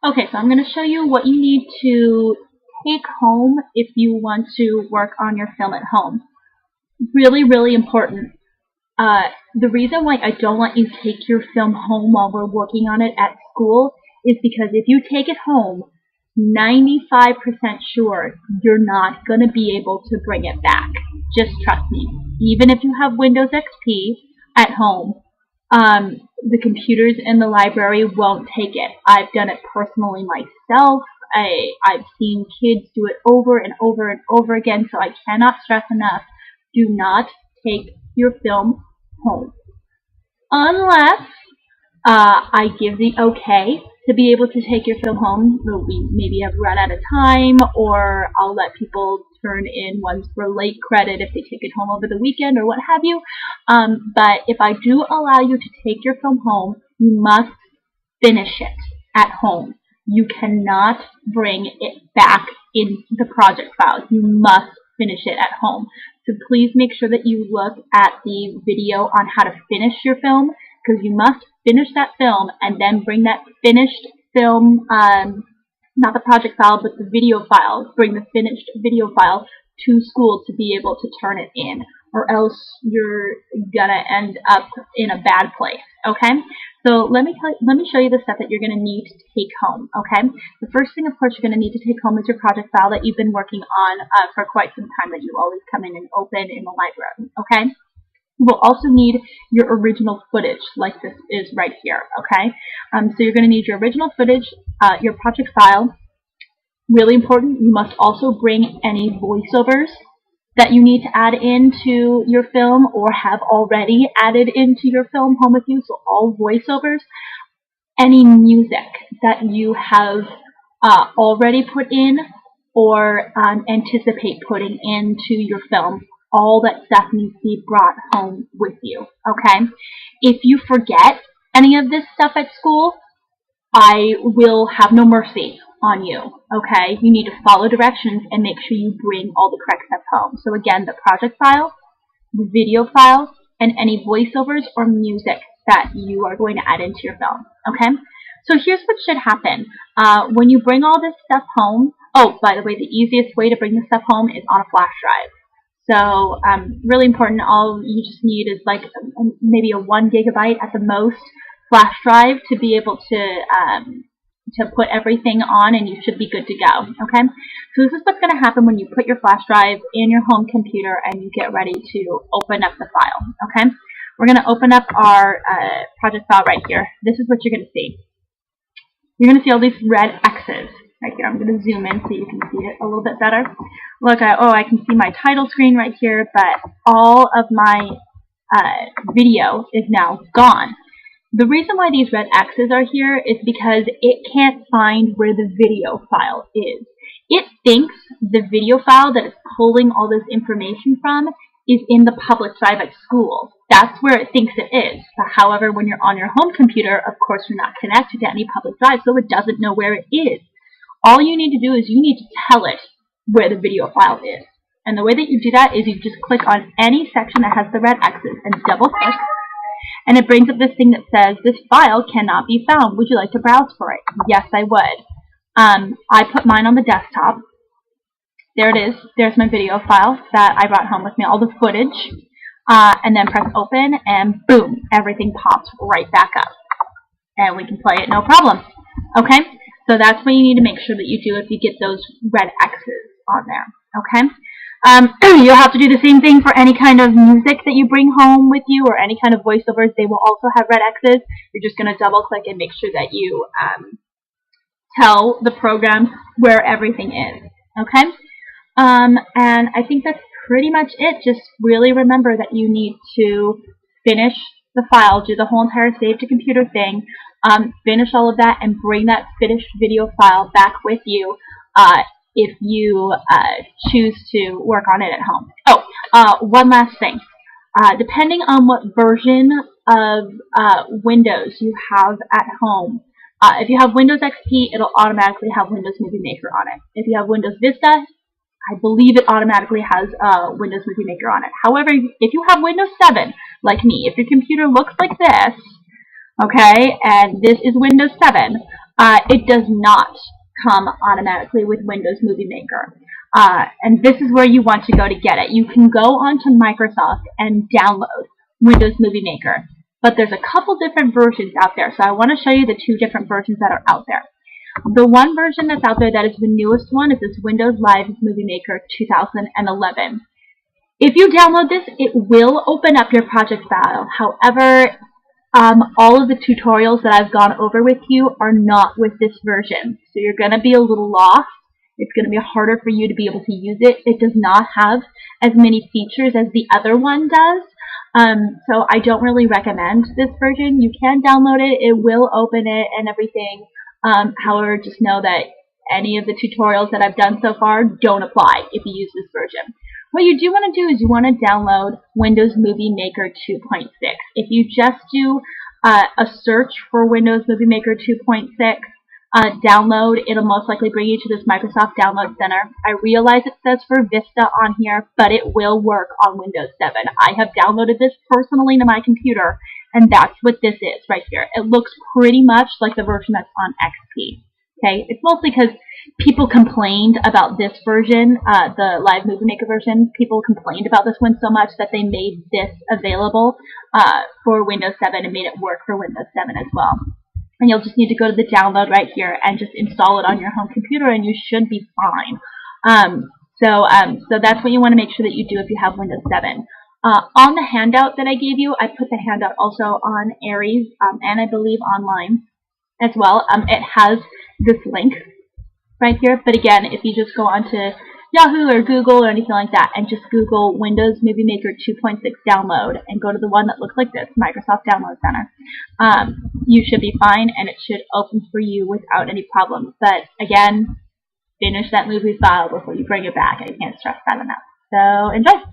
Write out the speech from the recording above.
Okay, so I'm going to show you what you need to take home if you want to work on your film at home. Really, really important. The reason why I don't let you take your film home while we're working on it at school is because if you take it home, 95% sure you're not going to be able to bring it back. Just trust me. Even if you have Windows XP at home, the computers in the library won't take it. I've done it personally myself. I've seen kids do it over and over and over again, so I cannot stress enough. Do not take your film home. Unless I give the okay to be able to take your film home. We maybe have run out of time, or I'll let people turn in ones for late credit if they take it home over the weekend or what have you. But if I do allow you to take your film home, you must finish it at home. You cannot bring it back in the project files. You must finish it at home. So please make sure that you look at the video on how to finish your film, because you must finish that film and then bring that finished film, not the project file, but the video file, bring the finished video file to school to be able to turn it in, or else you're gonna end up in a bad place, okay? So let me show you the stuff that you're going to need to take home, okay? The first thing, of course, you're going to need to take home is your project file that you've been working on for quite some time, that you always come in and open in the library, okay? You will also need your original footage, like this is right here, okay? So you're going to need your original footage, your project file. Really important, you must also bring any voiceovers that you need to add into your film or have already added into your film home with you, so all voiceovers. Any music that you have already put in or anticipate putting into your film. All that stuff needs to be brought home with you, okay? If you forget any of this stuff at school, I will have no mercy on you, okay? You need to follow directions and make sure you bring all the correct stuff home. So again, the project file, the video file, and any voiceovers or music that you are going to add into your film, okay? So here's what should happen. When you bring all this stuff home, oh, by the way, the easiest way to bring this stuff home is on a flash drive. So really important, all you just need is like maybe a 1 gigabyte at the most flash drive to be able to put everything on, and you should be good to go, okay? So this is what's going to happen when you put your flash drive in your home computer and you get ready to open up the file, okay? We're going to open up our project file right here. This is what you're going to see. You're going to see all these red X's right here. I'm going to zoom in so you can see it a little bit better. Look, I can see my title screen right here, but all of my video is now gone. The reason why these red X's are here is because it can't find where the video file is. It thinks the video file that it's pulling all this information from is in the public drive at school. That's where it thinks it is. However, when you're on your home computer, of course, you're not connected to any public drive, so it doesn't know where it is. All you need to do is you need to tell it where the video file is. And the way that you do that is you just click on any section that has the red X's and double click, and it brings up this thing that says, this file cannot be found. Would you like to browse for it? Yes, I would. I put mine on the desktop. There it is. There's my video file that I brought home with me, all the footage. And then press open, and boom, everything pops right back up. And we can play it no problem. Okay? So that's what you need to make sure that you do if you get those red X's on there. Okay? You'll have to do the same thing for any kind of music that you bring home with you, or any kind of voiceovers. They will also have red X's. You're just going to double click and make sure that you tell the program where everything is. Okay? And I think that's pretty much it. Just really remember that you need to finish the file, do the whole entire save to computer thing, finish all of that, and bring that finished video file back with you if you choose to work on it at home. Oh, one last thing. Depending on what version of Windows you have at home, if you have Windows XP, it'll automatically have Windows Movie Maker on it. If you have Windows Vista, I believe it automatically has Windows Movie Maker on it. However, if you have Windows 7, like me, if your computer looks like this, okay, and this is Windows 7, It does not come automatically with Windows Movie Maker. And this is where you want to go to get it. You can go onto Microsoft and download Windows Movie Maker. But there's a couple different versions out there, so I want to show you the two different versions that are out there. The one version that's out there that is the newest one is this Windows Live Movie Maker 2011. If you download this, it will open up your project file. However, all of the tutorials that I've gone over with you are not with this version. So you're going to be a little lost. It's going to be harder for you to be able to use it. It does not have as many features as the other one does. So I don't really recommend this version. You can download it. It will open it and everything. However, just know that any of the tutorials that I've done so far don't apply if you use this version. What you do want to do is you want to download Windows Movie Maker 2.6. If you just do a search for Windows Movie Maker 2.6, download, it'll most likely bring you to this Microsoft Download Center. I realize it says for Vista on here, but it will work on Windows 7. I have downloaded this personally to my computer, and that's what this is right here. It looks pretty much like the version that's on XP. Okay, it's mostly because people complained about this version, the Live Movie Maker version. People complained about this one so much that they made this available for Windows 7 and made it work for Windows 7 as well. And you'll just need to go to the download right here and just install it on your home computer, and you should be fine. So that's what you want to make sure that you do if you have Windows 7. On the handout that I gave you, I put the handout also on Aries and I believe online as well. It has this link right here, but again, if you just go onto Yahoo or Google or anything like that and just Google Windows Movie Maker 2.6 download and go to the one that looks like this, Microsoft Download Center, you should be fine and it should open for you without any problems. But again, finish that movie file before you bring it back. I can't stress that enough. So enjoy!